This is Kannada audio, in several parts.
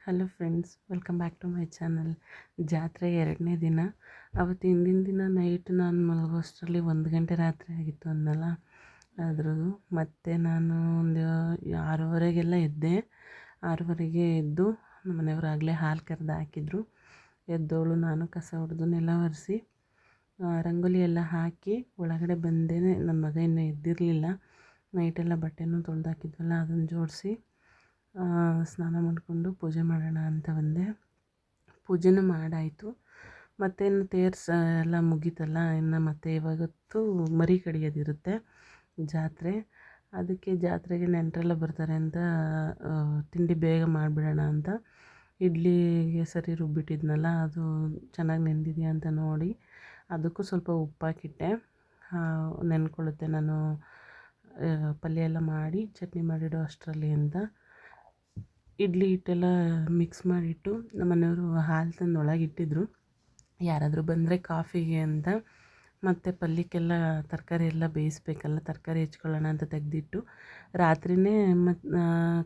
Hello friends, welcome back to my channel. ಜಾತ್ರೆ 2ನೇ ದಿನ. ಅವತ್ತು ಹಿಂದಿನ ದಿನ ನೈಟ್ ನಾನು ಮಲಗೋಷ್ಟರಲ್ಲಿ 1 ಗಂಟೆ ರಾತ್ರಿ ಆಗಿತ್ತು ಅಂದಲ್ಲ. ಅದ್ರದ್ದು ಮತ್ತೆ ನಾನು ಒಂದು 6:30ಗೆಲ್ಲ ಎದ್ದೆ. 6:30ಗೆ ಎದ್ದು ನಮ್ಮ ಮನೆಯವರು ಆಗಲೇ ಹಾಲು ಕರೆದು ಹಾಕಿದ್ರು. ಎದ್ದೋಳು ನಾನು ಕಸ ಹೊಡೆದು ನೆಲ ಒರೆಸಿ ರಂಗೋಲಿ ಎಲ್ಲ ಹಾಕಿ ಒಳಗಡೆ ಬಂದೇ. ನನ್ನ ಮಗ ಇನ್ನೂ ಎದ್ದಿರಲಿಲ್ಲ. ನೈಟೆಲ್ಲ ಬಟ್ಟೆನೂ ತೊಳೆದು ಹಾಕಿದ್ವಲ್ಲ, ಅದನ್ನು ಜೋಡಿಸಿ ಸ್ನಾನ ಮಾಡಿಕೊಂಡು ಪೂಜೆ ಮಾಡೋಣ ಅಂತ ಬಂದೆ. ಪೂಜೆನೂ ಮಾಡಾಯಿತು. ಮತ್ತೇನು ತೇರ್ಸ ಎಲ್ಲ ಮುಗೀತಲ್ಲ, ಇನ್ನು ಮತ್ತೆ ಇವಾಗತ್ತು ಮರಿ ಕಡಿಯೋದಿರುತ್ತೆ ಜಾತ್ರೆ. ಅದಕ್ಕೆ ಜಾತ್ರೆಗೆ ನೆಂಟರೆಲ್ಲ ಬರ್ತಾರೆ ಅಂತ ತಿಂಡಿ ಬೇಗ ಮಾಡಿಬಿಡೋಣ ಅಂತ ಇಡ್ಲಿಗೆ ಸರಿ ರುಬ್ಬಿಟ್ಟಿದ್ನಲ್ಲ, ಅದು ಚೆನ್ನಾಗಿ ನೆಂದಿದೆಯಾ ಅಂತ ನೋಡಿ ಅದಕ್ಕೂ ಸ್ವಲ್ಪ ಉಪ್ಪಾಕಿಟ್ಟೆ. ನೆನ್ಕೊಳ್ಳುತ್ತೆ ನಾನು ಪಲ್ಯ ಎಲ್ಲ ಮಾಡಿ ಚಟ್ನಿ ಮಾಡಿಡೋ ಅಷ್ಟರಲ್ಲಿ ಅಂತ. ಇಡ್ಲಿ ಹಿಟ್ಟೆಲ್ಲ ಮಿಕ್ಸ್ ಮಾಡಿಟ್ಟು ನಮ್ಮ ಮನೆಯವರು ಹಾಲು ತಂದು ಒಳಗಿಟ್ಟಿದ್ರು, ಯಾರಾದರೂ ಬಂದರೆ ಕಾಫಿಗೆ ಅಂತ. ಮತ್ತು ಪಲ್ಯಕ್ಕೆಲ್ಲ ತರಕಾರಿ ಎಲ್ಲ ಬೇಯಿಸ್ಬೇಕಲ್ಲ, ತರಕಾರಿ ಹೆಚ್ಕೊಳ್ಳೋಣ ಅಂತ ತೆಗೆದಿಟ್ಟು ರಾತ್ರಿಯೇ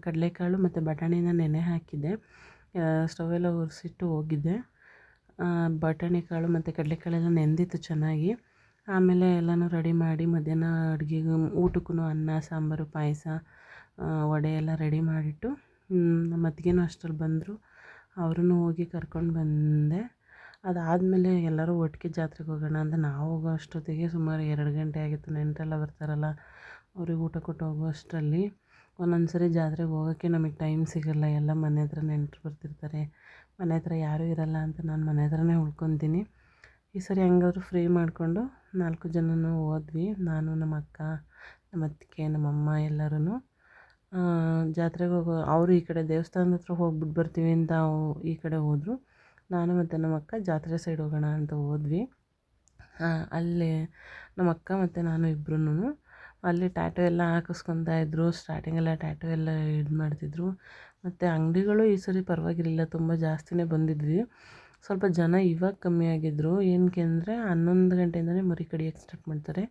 ಕಡಲೆಕಾಳು ಮತ್ತು ಬಟಾಣಿನ ನೆನೆ ಹಾಕಿದ್ದೆ. ಸ್ಟವೆಲ್ಲ ಒರೆಸಿಟ್ಟು ಹೋಗಿದ್ದೆ. ಬಟಾಣಿ ಕಾಳು ಮತ್ತು ಕಡಲೆಕಾಳೆಲ್ಲ ನೆಂದಿತ್ತು ಚೆನ್ನಾಗಿ. ಆಮೇಲೆ ಎಲ್ಲನೂ ರೆಡಿ ಮಾಡಿ ಮಧ್ಯಾಹ್ನ ಅಡುಗೆಗೂ ಊಟಕ್ಕೂ ಅನ್ನ ಸಾಂಬಾರು ಪಾಯಸ ವಡೆ ಎಲ್ಲ ರೆಡಿ ಮಾಡಿಟ್ಟು ನಮ್ಮ ಅತ್ತಿಗೆನೂ ಅಷ್ಟರಲ್ಲಿ ಬಂದರು. ಅವ್ರನ್ನೂ ಹೋಗಿ ಕರ್ಕೊಂಡು ಬಂದೆ. ಅದಾದಮೇಲೆ ಎಲ್ಲರೂ ಒಟ್ಟಿಗೆ ಜಾತ್ರೆಗೆ ಹೋಗೋಣ ಅಂತ ನಾವು ಹೋಗೋ ಅಷ್ಟೊತ್ತಿಗೆ ಸುಮಾರು 2 ಗಂಟೆ ಆಗಿತ್ತು. ನೆಂಟರೆಲ್ಲ ಬರ್ತಾರಲ್ಲ, ಅವ್ರಿಗೆ ಊಟ ಕೊಟ್ಟು ಹೋಗೋ ಅಷ್ಟರಲ್ಲಿ ಒಂದೊಂದು ಸರಿ ಜಾತ್ರೆಗೆ ಹೋಗೋಕ್ಕೆ ನಮಗೆ ಟೈಮ್ ಸಿಗೋಲ್ಲ. ಎಲ್ಲ ಮನೆ ಹತ್ರ ನೆಂಟರು ಬರ್ತಿರ್ತಾರೆ, ಮನೆ ಹತ್ರ ಯಾರೂ ಇರೋಲ್ಲ ಅಂತ ನಾನು ಮನೆ ಹತ್ರನೇ ಉಳ್ಕೊತೀನಿ. ಈ ಸರಿ ಹೆಂಗಾದ್ರೂ ಫ್ರೀ ಮಾಡಿಕೊಂಡು 4 ಜನನೂ ಹೋದ್ವಿ. ನಾನು, ನಮ್ಮ ಅಕ್ಕ, ನಮ್ಮ ಅತ್ತಿಗೆ, ನಮ್ಮಮ್ಮ ಎಲ್ಲರೂ ಜಾತ್ರೆಗೆ ಅವರು ಈ ಕಡೆ ದೇವಸ್ಥಾನದ ಹತ್ರ ಹೋಗ್ಬಿಟ್ಟು ಬರ್ತೀವಿ ಅಂತ ಈ ಕಡೆ ಹೋದರು. ನಾನು ಮತ್ತು ನಮ್ಮ ಅಕ್ಕ ಜಾತ್ರೆ ಸೈಡ್ ಹೋಗೋಣ ಅಂತ ಹೋದ್ವಿ. ಅಲ್ಲಿ ನಮ್ಮ ಅಕ್ಕ ಮತ್ತು ನಾನು ಇಬ್ಬರೂ ಅಲ್ಲಿ ಟ್ಯಾಟೂ ಎಲ್ಲ ಹಾಕಿಸ್ಕೊತಾ ಇದ್ದರು. ಸ್ಟಾರ್ಟಿಂಗೆಲ್ಲ ಟ್ಯಾಟೂ ಎಲ್ಲ ಇದು ಮಾಡ್ತಿದ್ರು. ಮತ್ತು ಅಂಗಡಿಗಳು ಈ ಸರಿ ಪರವಾಗಿರಲಿಲ್ಲ, ತುಂಬ ಜಾಸ್ತಿನೇ ಬಂದಿದ್ವಿ. ಸ್ವಲ್ಪ ಜನ ಇವಾಗ ಕಮ್ಮಿ ಆಗಿದ್ದರು. ಏನಕ್ಕೆ ಅಂದರೆ 11 ಗಂಟೆಯಿಂದಲೇ ಮರಿ ಕಡಿಯೋಕ್ಕೆ ಸ್ಟಾರ್ಟ್ ಮಾಡ್ತಾರೆ.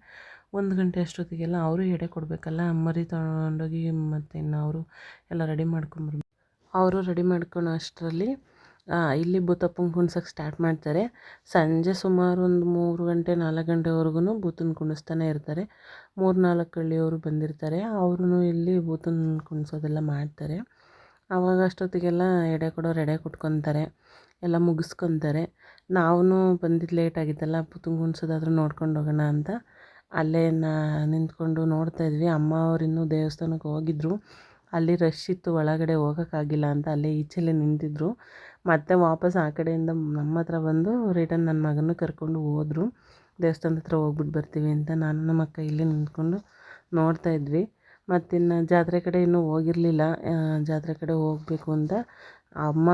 1 ಗಂಟೆ ಅಷ್ಟೊತ್ತಿಗೆಲ್ಲ ಅವರು ಎಡೆ ಕೊಡಬೇಕಲ್ಲ, ಮರಿ ತೊಗೊಂಡೋಗಿ ಮತ್ತು ಇನ್ನು ಅವರು ಎಲ್ಲ ರೆಡಿ ಮಾಡ್ಕೊಂಬರ್ಬೇಕು. ಅವರು ರೆಡಿ ಮಾಡ್ಕೊಳ್ಳೋ ಅಷ್ಟರಲ್ಲಿ ಇಲ್ಲಿ ಭೂತಪ್ಪನ ಕುಣ್ಸೋಕ್ಕೆ ಸ್ಟಾರ್ಟ್ ಮಾಡ್ತಾರೆ. ಸಂಜೆ ಸುಮಾರು ಒಂದು 3 ಗಂಟೆ 4 ಗಂಟೆವರೆಗೂ ಭೂತನ ಕುಣಿಸ್ತಾನೆ ಇರ್ತಾರೆ. 3-4 ಹಳ್ಳಿಯವರು ಬಂದಿರ್ತಾರೆ. ಅವರು ಇಲ್ಲಿ ಭೂತನ ಕುಣಿಸೋದೆಲ್ಲ ಮಾಡ್ತಾರೆ. ಆವಾಗ ಅಷ್ಟೊತ್ತಿಗೆಲ್ಲ ಎಡೆ ಕೊಡೋರು ಎಡೆ ಕೊಟ್ಕೊತಾರೆ, ಎಲ್ಲ ಮುಗಿಸ್ಕೊತಾರೆ. ನಾವೂ ಬಂದಿದ್ದು ಲೇಟ್ ಆಗಿತ್ತಲ್ಲ, ಭೂತನ ಕುಣ್ಸೋದಾದ್ರೂ ನೋಡ್ಕೊಂಡು ಹೋಗೋಣ ಅಂತ ಅಲ್ಲೇ ನಿಂತ್ಕೊಂಡು ನೋಡ್ತಾಯಿದ್ವಿ. ಅಮ್ಮ ಅವ್ರು ಇನ್ನೂ ದೇವಸ್ಥಾನಕ್ಕೆ ಹೋಗಿದ್ದರು. ಅಲ್ಲಿ ರಶ್ ಇತ್ತು, ಒಳಗಡೆ ಹೋಗೋಕ್ಕಾಗಿಲ್ಲ ಅಂತ ಅಲ್ಲೇ ಈಚೆಲ್ಲೇ ನಿಂತಿದ್ದರು. ಮತ್ತೆ ವಾಪಸ್ ಆ ಕಡೆಯಿಂದ ನಮ್ಮ ಹತ್ರ ಬಂದು ರಿಟರ್ನ್ ನನ್ನ ಮಗನೂ ಕರ್ಕೊಂಡು ಹೋದರು. ದೇವಸ್ಥಾನದ ಹತ್ರ ಹೋಗ್ಬಿಟ್ಟು ಬರ್ತೀವಿ ಅಂತ ನಾನು ನಮ್ಮ ಅಕ್ಕ ಇಲ್ಲೇ ನಿಂತ್ಕೊಂಡು ನೋಡ್ತಾಯಿದ್ವಿ. ಮತ್ತಿನ್ನು ಜಾತ್ರೆ ಕಡೆ ಇನ್ನೂ ಹೋಗಿರಲಿಲ್ಲ. ಜಾತ್ರೆ ಕಡೆ ಹೋಗಬೇಕು ಅಂತ ಅಮ್ಮ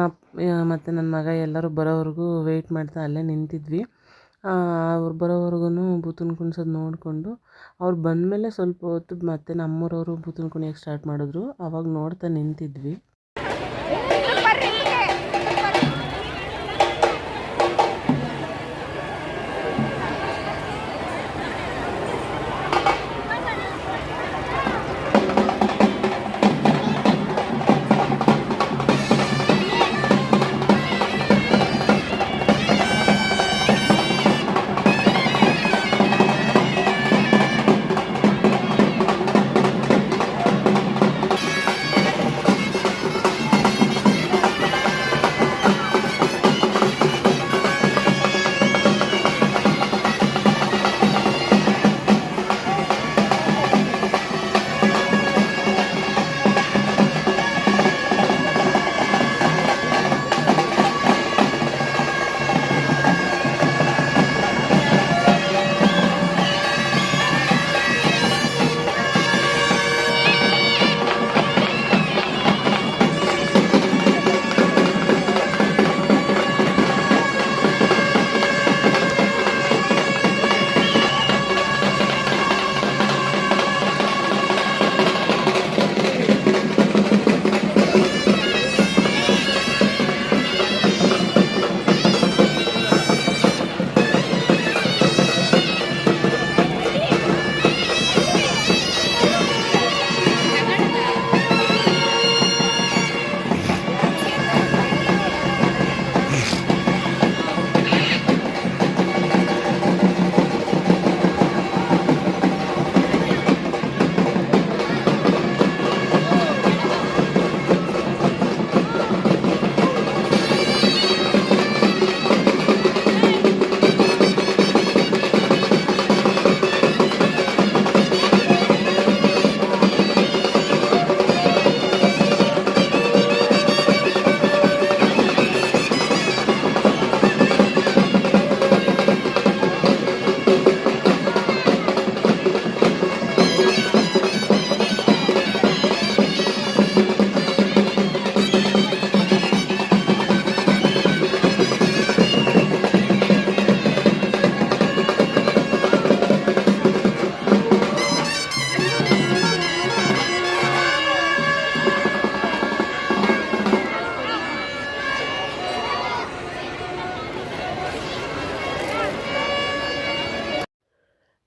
ಮತ್ತು ನನ್ನ ಮಗ ಎಲ್ಲರೂ ಬರೋವರೆಗೂ ವೆಯ್ಟ್ ಮಾಡ್ತಾ ಅಲ್ಲೇ ನಿಂತಿದ್ವಿ. ಅವ್ರು ಬರೋವರೆಗೂ ಭೂತನ ಕುಣ್ಸೋದು ನೋಡಿಕೊಂಡು ಅವ್ರು ಬಂದಮೇಲೆ ಸ್ವಲ್ಪ ಹೊತ್ತು ಮತ್ತೆ ನಮ್ಮೂರವರು ಭೂತನ ಕುಣಿಯೋಕ್ಕೆ ಸ್ಟಾರ್ಟ್ ಮಾಡಿದ್ರು. ಆವಾಗ ನೋಡ್ತಾ ನಿಂತಿದ್ವಿ.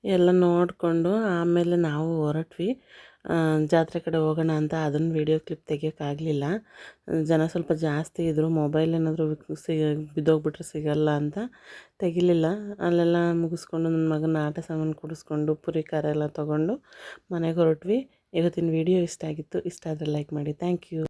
ಎಲ್ಲ ನೋಡಿಕೊಂಡು ಆಮೇಲೆ ನಾವು ಹೊರಟ್ವಿ. ಜಾತ್ರೆ ಕಡೆ ಹೋಗೋಣ ಅಂತ ಅದನ್ನು ವೀಡಿಯೋ ಕ್ಲಿಪ್ ತೆಗಿಯೋಕ್ಕಾಗಲಿಲ್ಲ. ಜನ ಸ್ವಲ್ಪ ಜಾಸ್ತಿ ಇದ್ದರು. ಮೊಬೈಲ್ ಏನಾದರೂ ಬಿದ್ದೋಗ್ಬಿಟ್ರೆ ಸಿಗಲ್ಲ ಅಂತ ತೆಗಿಲಿಲ್ಲ. ಅಲ್ಲೆಲ್ಲ ಮುಗಿಸ್ಕೊಂಡು ನನ್ನ ಮಗನ ಆಟ ಸಾಮಾನು ಕೊಡಿಸ್ಕೊಂಡು ಪುರಿ ಖಾರ ಎಲ್ಲ ತೊಗೊಂಡು ಮನೆಗೆ ಹೊರಟ್ವಿ. ಇವತ್ತಿನ ವೀಡಿಯೋ ಇಷ್ಟ ಆಗಿತ್ತು. ಇಷ್ಟ ಆದರೆ ಲೈಕ್ ಮಾಡಿ. Thank you.